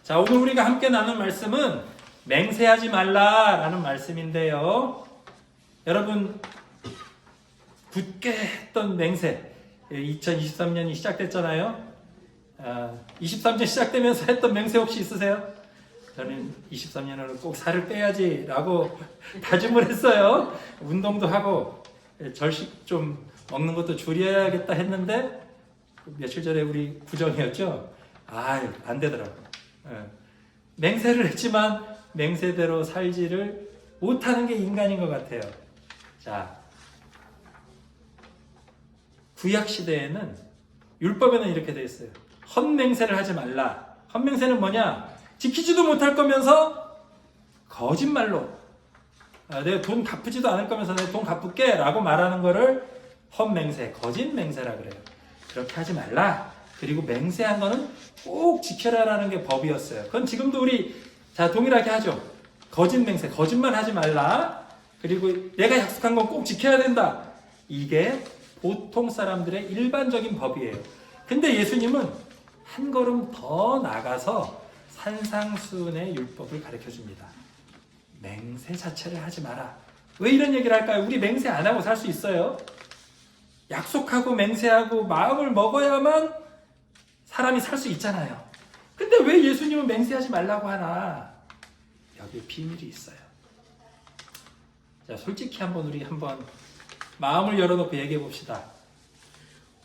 자, 오늘 우리가 함께 나눈 말씀은 맹세하지 말라라는 말씀인데요. 여러분, 굳게 했던 맹세, 2023년이 시작됐잖아요. 23년 시작되면서 했던 맹세 혹시 있으세요? 저는 23년을 꼭 살을 빼야지라고 다짐을 했어요. 운동도 하고 절식 좀 먹는 것도 줄여야겠다 했는데 며칠 전에 우리 구정이었죠. 안 되더라고. 맹세를 했지만 맹세대로 살지를 못하는 게 인간인 것 같아요. 자, 구약 시대에는 율법에는 이렇게 되어 있어요. 헛맹세를 하지 말라. 헛맹세는 뭐냐? 지키지도 못할 거면서 거짓말로 내가 돈 갚지도 않을 거면서 내가 돈 갚을게 라고 말하는 거를 헛맹세, 거짓맹세라 그래요. 그렇게 하지 말라. 그리고 맹세한 거는 꼭 지켜라라는 게 법이었어요. 그건 지금도 우리 동일하게 하죠. 거짓맹세, 거짓말 하지 말라. 그리고 내가 약속한 건 꼭 지켜야 된다. 이게 보통 사람들의 일반적인 법이에요. 근데 예수님은 한 걸음 더 나가서 산상수훈의 율법을 가르쳐 줍니다. 맹세 자체를 하지 마라. 왜 이런 얘기를 할까요? 우리 맹세 안 하고 살 수 있어요? 약속하고 맹세하고 마음을 먹어야만 사람이 살 수 있잖아요. 근데 왜 예수님은 맹세하지 말라고 하나? 여기에 비밀이 있어요. 자, 솔직히 우리 한번 마음을 열어놓고 얘기해 봅시다.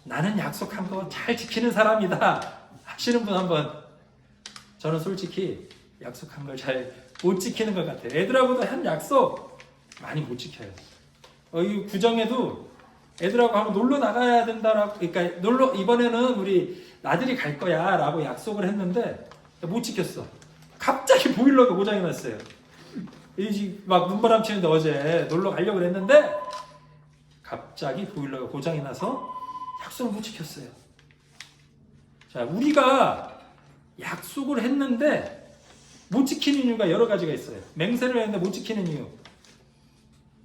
나는 약속한 거 잘 지키는 사람이다 하시는 분 한번. 저는 솔직히 약속한 걸 잘 못 지키는 것 같아요. 애들하고도 한 약속 많이 못 지켜요. 이 구정에도 애들하고 한번 놀러 나가야 된다라고, 그러니까 이번에는 우리 나들이 갈 거야 라고 약속을 했는데 못 지켰어. 갑자기 보일러가 고장이 났어요. 막 눈바람 치는데 어제 놀러 가려고 했는데 갑자기 보일러가 고장이 나서 약속을 못 지켰어요. 자, 우리가 약속을 했는데 못 지키는 이유가 여러 가지가 있어요. 맹세를 했는데 못 지키는 이유.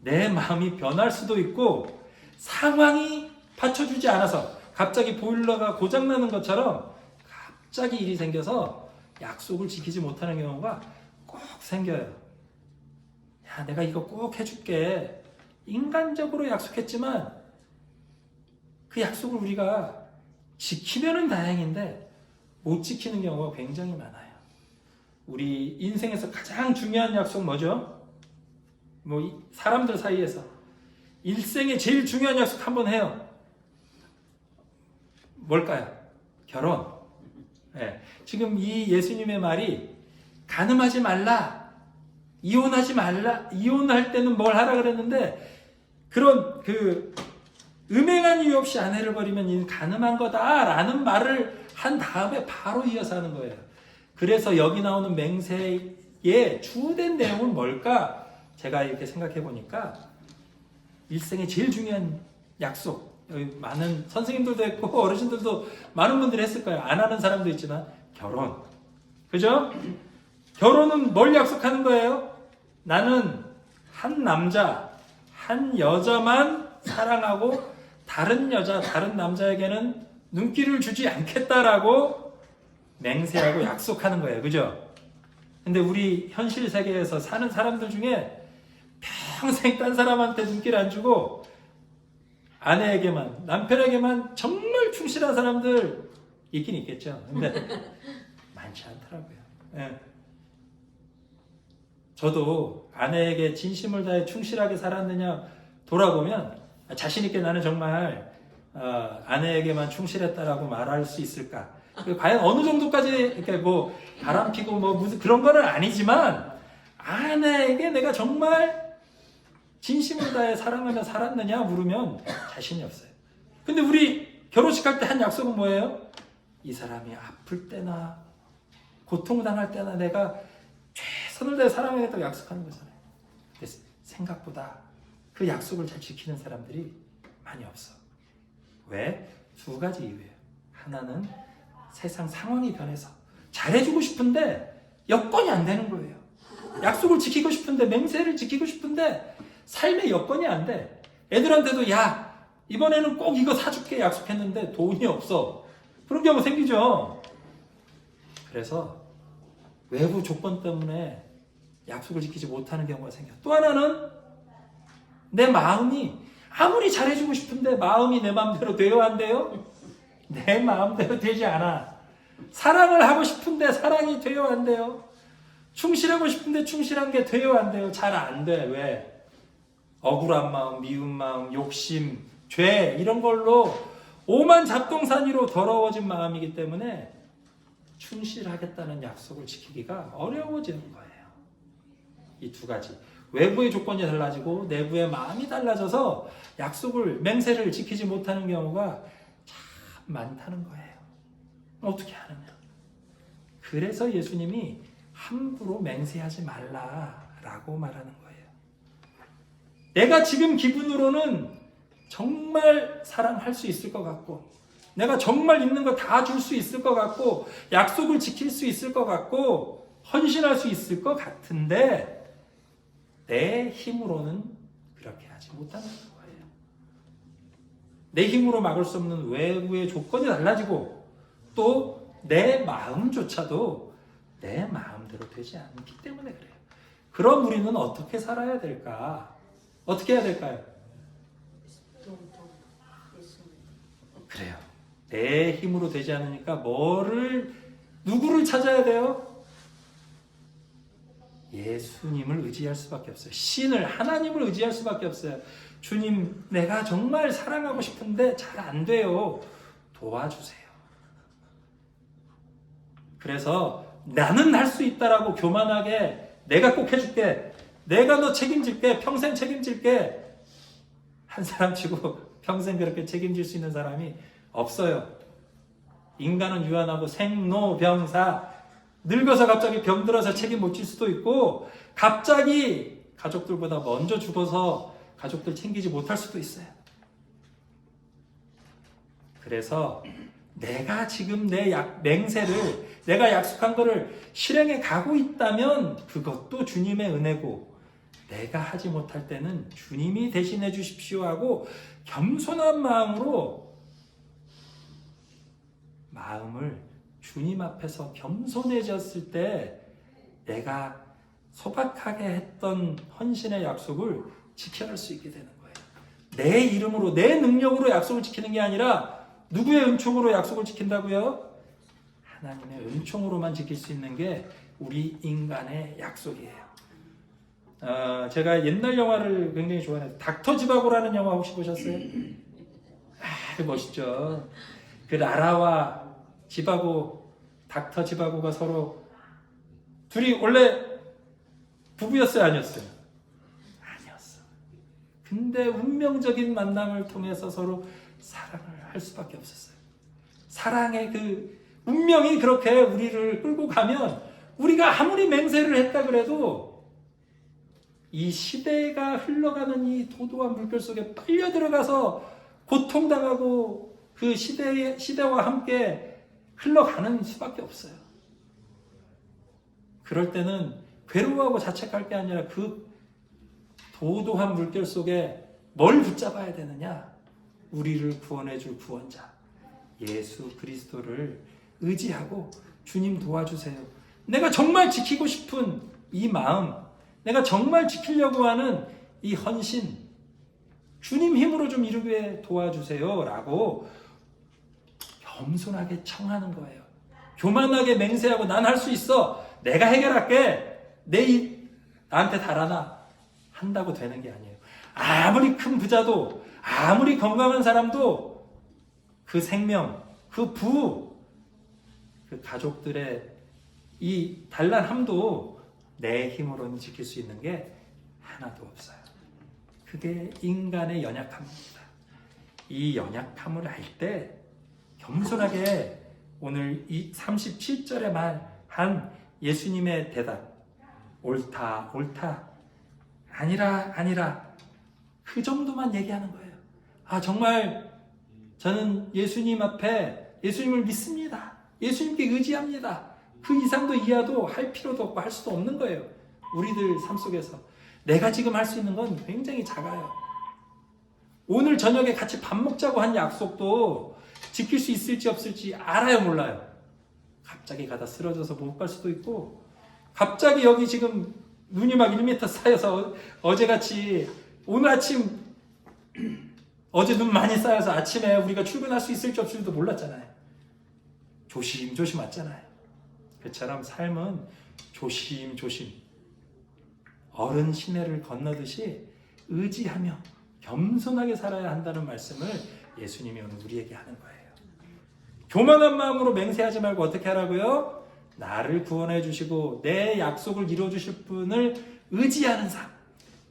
내 마음이 변할 수도 있고 상황이 받쳐주지 않아서 갑자기 보일러가 고장나는 것처럼 갑자기 일이 생겨서 약속을 지키지 못하는 경우가 꼭 생겨요. 야, 내가 이거 꼭 해줄게. 인간적으로 약속했지만 그 약속을 우리가 지키면은 다행인데 못 지키는 경우가 굉장히 많아요. 우리 인생에서 가장 중요한 약속 뭐죠? 사람들 사이에서 일생에 제일 중요한 약속 한번 해요. 뭘까요? 결혼. 네. 지금 이 예수님의 말이 간음하지 말라, 이혼하지 말라, 이혼할 때는 뭘 하라 그랬는데 그런 음행한 이유 없이 아내를 버리면 간음한 거다라는 말을 한 다음에 바로 이어서 하는 거예요. 그래서 여기 나오는 맹세의 주된 내용은 뭘까? 제가 이렇게 생각해 보니까 일생에 제일 중요한 약속, 여기 많은 선생님들도 했고 어르신들도 많은 분들이 했을 거예요. 안 하는 사람도 있지만 결혼. 그죠? 결혼은 뭘 약속하는 거예요? 나는 한 남자, 한 여자만 사랑하고 다른 여자, 다른 남자에게는 눈길을 주지 않겠다라고 맹세하고 약속하는 거예요. 그죠? 근데 우리 현실 세계에서 사는 사람들 중에 평생 딴 사람한테 눈길 안 주고 아내에게만, 남편에게만 정말 충실한 사람들 있긴 있겠죠. 근데 많지 않더라고요. 네. 저도 아내에게 진심을 다해 충실하게 살았느냐 돌아보면 자신있게 나는 정말 아내에게만 충실했다라고 말할 수 있을까? 과연 어느 정도까지 이렇게 바람 피고 무슨 그런 거는 아니지만 아내에게 내가 정말 진심을 다해 사랑하며 살았느냐 물으면 자신이 없어요. 근데 우리 결혼식 할 때 한 약속은 뭐예요? 이 사람이 아플 때나 고통당할 때나 내가 최선을 다해 사랑하겠다고 약속하는 거잖아요. 그래서 생각보다 그 약속을 잘 지키는 사람들이 많이 없어. 왜? 두 가지 이유예요. 하나는 세상 상황이 변해서 잘해주고 싶은데 여건이 안 되는 거예요. 약속을 지키고 싶은데, 맹세를 지키고 싶은데 삶의 여건이 안 돼. 애들한테도 야, 이번에는 꼭 이거 사줄게 약속했는데 돈이 없어. 그런 경우 생기죠. 그래서 외부 조건 때문에 약속을 지키지 못하는 경우가 생겨. 또 하나는 내 마음이 아무리 잘해주고 싶은데 마음이 내 마음대로 돼요, 안 돼요? 내 마음대로 되지 않아. 사랑을 하고 싶은데 사랑이 돼요, 안 돼요? 충실하고 싶은데 충실한 게 돼요, 안 돼요? 잘 안 돼. 왜? 억울한 마음, 미운 마음, 욕심, 죄 이런 걸로 오만 잡동사니로 더러워진 마음이기 때문에 충실하겠다는 약속을 지키기가 어려워지는 거예요. 이 두 가지. 외부의 조건이 달라지고 내부의 마음이 달라져서 약속을, 맹세를 지키지 못하는 경우가 참 많다는 거예요. 어떻게 하느냐? 그래서 예수님이 함부로 맹세하지 말라라고 말하는 거예요. 내가 지금 기분으로는 정말 사랑할 수 있을 것 같고, 내가 정말 있는 거 다 줄 수 있을 것 같고, 약속을 지킬 수 있을 것 같고, 헌신할 수 있을 것 같은데 내 힘으로는 그렇게 하지 못하는 거예요. 내 힘으로 막을 수 없는 외부의 조건이 달라지고 또 내 마음조차도 내 마음대로 되지 않기 때문에 그래요. 그럼 우리는 어떻게 살아야 될까? 어떻게 해야 될까요? 그래요. 내 힘으로 되지 않으니까 누구를 찾아야 돼요? 예수님을 의지할 수밖에 없어요. 신을, 하나님을 의지할 수밖에 없어요. 주님, 내가 정말 사랑하고 싶은데 잘 안 돼요. 도와주세요. 그래서 나는 할 수 있다라고 교만하게 내가 꼭 해줄게. 내가 너 책임질게. 평생 책임질게. 한 사람 치고 평생 그렇게 책임질 수 있는 사람이 없어요. 인간은 유한하고 생로병사. 늙어서 갑자기 병들어서 책임 못 질 수도 있고, 갑자기 가족들보다 먼저 죽어서 가족들 챙기지 못할 수도 있어요. 그래서 내가 지금 내 맹세를, 내가 약속한 거를 실행해 가고 있다면 그것도 주님의 은혜고, 내가 하지 못할 때는 주님이 대신해 주십시오 하고 겸손한 마음으로 마음을 주님 앞에서 겸손해졌을 때 내가 소박하게 했던 헌신의 약속을 지켜갈 수 있게 되는 거예요. 내 이름으로, 내 능력으로 약속을 지키는 게 아니라 누구의 은총으로 약속을 지킨다고요? 하나님의 은총으로만 지킬 수 있는 게 우리 인간의 약속이에요. 제가 옛날 영화를 굉장히 좋아해요. 닥터 지바고라는 영화 혹시 보셨어요? 멋있죠. 그 라라와 지바고, 닥터 지바고가 서로 둘이 원래 부부였어요, 아니었어요? 아니었어. 근데 운명적인 만남을 통해서 서로 사랑을 할 수밖에 없었어요. 사랑의 그 운명이 그렇게 우리를 끌고 가면 우리가 아무리 맹세를 했다 그래도 이 시대가 흘러가는 이 도도한 물결 속에 빨려 들어가서 고통당하고 그 시대와 함께 흘러가는 수밖에 없어요. 그럴 때는 괴로워하고 자책할 게 아니라 그 도도한 물결 속에 뭘 붙잡아야 되느냐? 우리를 구원해 줄 구원자 예수 그리스도를 의지하고 주님 도와주세요. 내가 정말 지키고 싶은 이 마음, 내가 정말 지키려고 하는 이 헌신, 주님 힘으로 좀 이루게 도와주세요 라고 겸손하게 청하는 거예요. 교만하게 맹세하고 난 할 수 있어, 내가 해결할게, 나한테 달아나 한다고 되는 게 아니에요. 아무리 큰 부자도, 아무리 건강한 사람도 그 생명, 그 가족들의 이 단란함도 내 힘으로는 지킬 수 있는 게 하나도 없어요. 그게 인간의 연약함입니다. 이 연약함을 알 때 겸손하게 오늘 이 37절에 말한 예수님의 대답, 옳다, 옳다, 아니라, 아니라, 그 정도만 얘기하는 거예요. 정말 저는 예수님 앞에 예수님을 믿습니다. 예수님께 의지합니다. 그 이상도 이하도 할 필요도 없고 할 수도 없는 거예요. 우리들 삶 속에서 내가 지금 할 수 있는 건 굉장히 작아요. 오늘 저녁에 같이 밥 먹자고 한 약속도 지킬 수 있을지 없을지 알아요, 몰라요? 갑자기 가다 쓰러져서 못 갈 수도 있고, 갑자기 여기 지금 눈이 막 1m 쌓여서 어제같이 오늘 아침 어제 눈 많이 쌓여서 아침에 우리가 출근할 수 있을지 없을지도 몰랐잖아요. 조심조심 왔잖아요. 그처럼 삶은 조심조심 어른 시내를 건너듯이 의지하며 겸손하게 살아야 한다는 말씀을 예수님이 오늘 우리에게 하는 거예요. 교만한 마음으로 맹세하지 말고 어떻게 하라고요? 나를 구원해 주시고 내 약속을 이루어 주실 분을 의지하는 삶,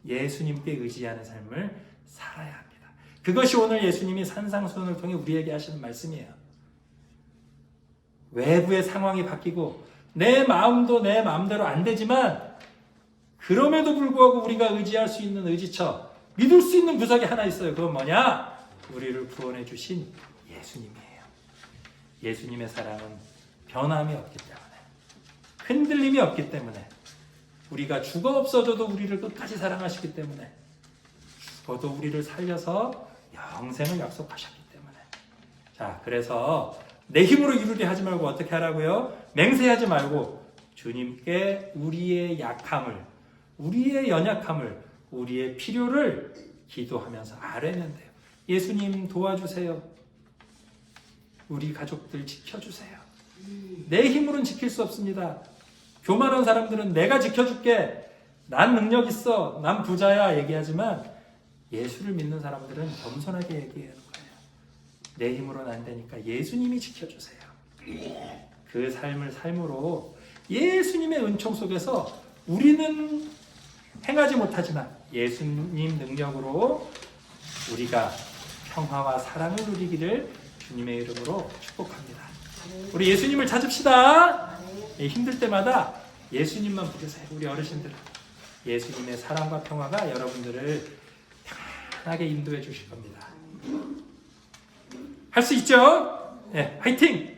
예수님께 의지하는 삶을 살아야 합니다. 그것이 오늘 예수님이 산상수훈을 통해 우리에게 하시는 말씀이에요. 외부의 상황이 바뀌고 내 마음도 내 마음대로 안 되지만 그럼에도 불구하고 우리가 의지할 수 있는 의지처, 믿을 수 있는 구석이 하나 있어요. 그건 뭐냐? 우리를 구원해 주신 예수님이에요. 예수님의 사랑은 변함이 없기 때문에, 흔들림이 없기 때문에, 우리가 죽어 없어져도 우리를 끝까지 사랑하시기 때문에, 죽어도 우리를 살려서 영생을 약속하셨기 때문에. 자, 그래서 내 힘으로 이루려 하지 말고 어떻게 하라고요? 맹세하지 말고 주님께 우리의 약함을, 우리의 연약함을, 우리의 필요를 기도하면서 아뢰면 돼요. 예수님 도와주세요. 우리 가족들 지켜주세요. 내 힘으로는 지킬 수 없습니다. 교만한 사람들은 내가 지켜줄게, 난 능력 있어, 난 부자야 얘기하지만 예수를 믿는 사람들은 겸손하게 얘기하는 거예요. 내 힘으로는 안 되니까 예수님이 지켜주세요. 그 삶을 삶으로 예수님의 은총 속에서 우리는 행하지 못하지만 예수님 능력으로 우리가 평화와 사랑을 누리기를 주님의 이름으로 축복합니다. 우리 예수님을 찾읍시다. 힘들 때마다 예수님만 부르세요. 우리 어르신들은 예수님의 사랑과 평화가 여러분들을 편하게 인도해 주실 겁니다. 할 수 있죠? 네, 화이팅!